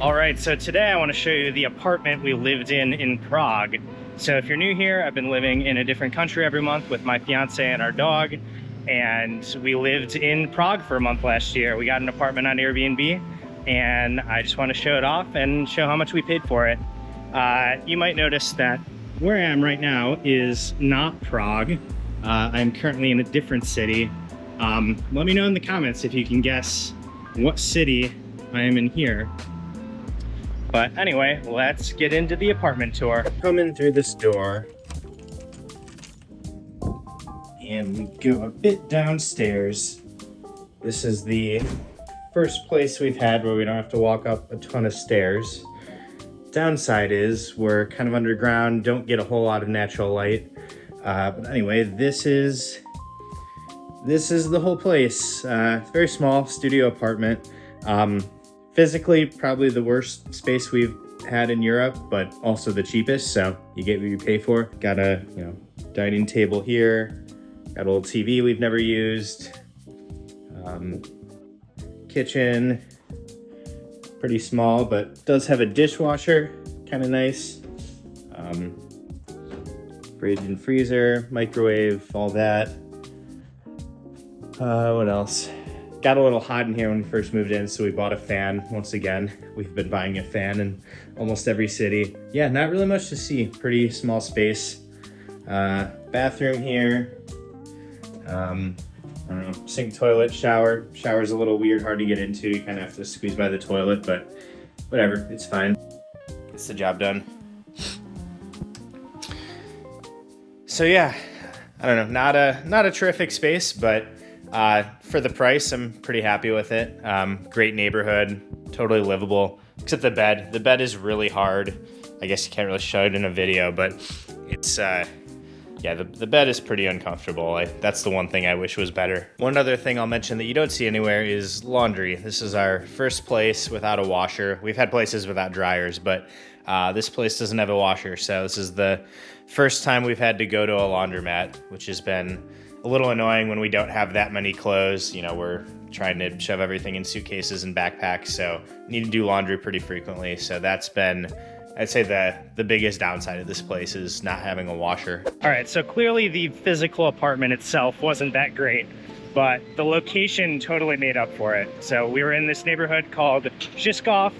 All right, so today I want to show you the apartment we lived in Prague. So if you're new here, I've been living in a different country every month with my fiance and our dog, and we lived in Prague for a month last year. We got an apartment on Airbnb, and I just want to show it off and show how much we paid for it. You might notice that where I am right now is not Prague. I'm currently in a different city. Let me know in the comments if you can guess what city I am in here. But anyway, let's get into the apartment tour. Coming through this door, and we go a bit downstairs. This is the first place we've had where we don't have to walk up a ton of stairs. Downside is we're kind of underground, don't get a whole lot of natural light. But anyway, this is the whole place. Very small studio apartment. Physically, probably the worst space we've had in Europe, but also the cheapest, so you get what you pay for. Got a dining table here, got a little TV we've never used, kitchen, pretty small, but does have a dishwasher, kind of nice. Fridge and freezer, microwave, all that. What else? Got a little hot in here when we first moved in, so we bought a fan. Once again, we've been buying a fan in almost every city. Yeah, not really much to see. Pretty small space. Bathroom here. I don't know, sink, toilet, shower. Shower's a little weird, hard to get into. You kind of have to squeeze by the toilet, but whatever, it's fine. Gets the job done. So yeah, I don't know, not a terrific space, but for the price, I'm pretty happy with it. Great neighborhood, totally livable, except the bed. The bed is really hard. I guess you can't really show it in a video, but it's, yeah, the bed is pretty uncomfortable. That's the one thing I wish was better. One other thing I'll mention that you don't see anywhere is laundry. This is our first place without a washer. We've had places without dryers, but this place doesn't have a washer, so this is the first time we've had to go to a laundromat, which has been a little annoying when we don't have that many clothes. You know, we're trying to shove everything in suitcases and backpacks, so need to do laundry pretty frequently. So that's been, I'd say, the biggest downside of this place is not having a washer. All right, so clearly the physical apartment itself wasn't that great, but the location totally made up for it. So we were in this neighborhood called Žižkov.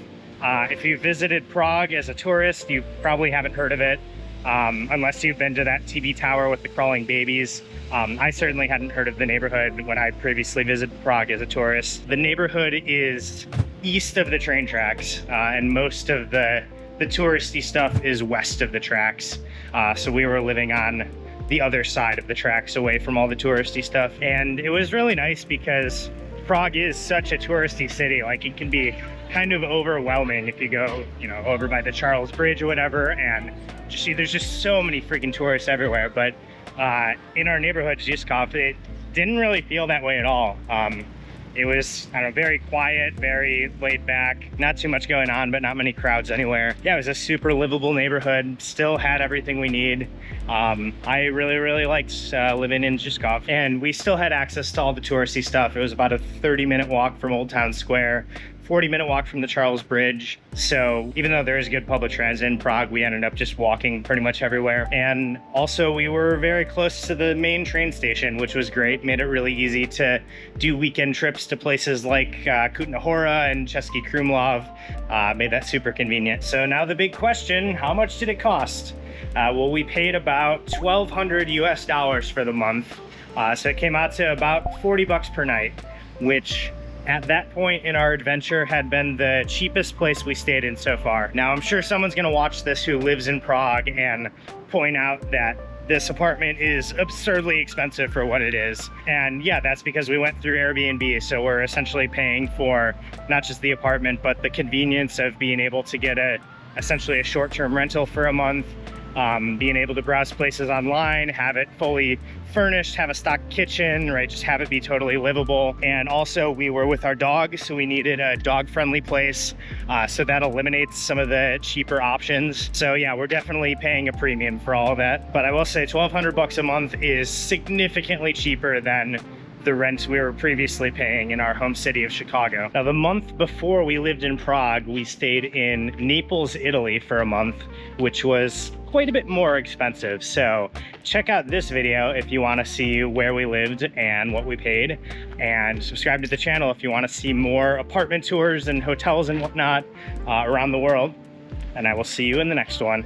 If you visited Prague as a tourist, you probably haven't heard of it. Unless you've been to that TV tower with the crawling babies. I certainly hadn't heard of the neighborhood when I previously visited Prague as a tourist. The neighborhood is east of the train tracks, and most of the touristy stuff is west of the tracks. So we were living on the other side of the tracks, away from all the touristy stuff. And it was really nice because Prague is such a touristy city. Like, it can be kind of overwhelming if you go, over by the Charles Bridge or whatever, and there's just so many freaking tourists everywhere. But in our neighborhood, Žižkov, it didn't really feel that way at all. It was, I don't know, very quiet, very laid back, not too much going on, but not many crowds anywhere. Yeah, it was a super livable neighborhood, still had everything we need. I really liked living in Žižkov, and we still had access to all the touristy stuff. It was about a 30-minute walk from Old Town Square, 40-minute walk from the Charles Bridge. So even though there is good public transit in Prague, we ended up just walking pretty much everywhere. And also we were very close to the main train station, which was great. Made it really easy to do weekend trips to places like Kutna Hora and Český Krumlov. Made that super convenient. So now the big question, how much did it cost? Well, we paid about $1,200 US for the month. So it came out to about $40 per night, which at that point in our adventure had been the cheapest place we stayed in so far. Now, I'm sure someone's gonna watch this who lives in Prague and point out that this apartment is absurdly expensive for what it is. And yeah, that's because we went through Airbnb. So we're essentially paying for not just the apartment, but the convenience of being able to get essentially a short-term rental for a month, being able to browse places online, have it fully furnished, have a stock kitchen, right? Just have it be totally livable. And also we were with our dog, so we needed a dog-friendly place. So that eliminates some of the cheaper options. So yeah, we're definitely paying a premium for all of that. But I will say $1,200 a month is significantly cheaper than the rent we were previously paying in our home city of Chicago. Now, the month before we lived in Prague, we stayed in Naples, Italy for a month, which was quite a bit more expensive. So check out this video if you want to see where we lived and what we paid, and subscribe to the channel if you want to see more apartment tours and hotels and whatnot around the world. And I will see you in the next one.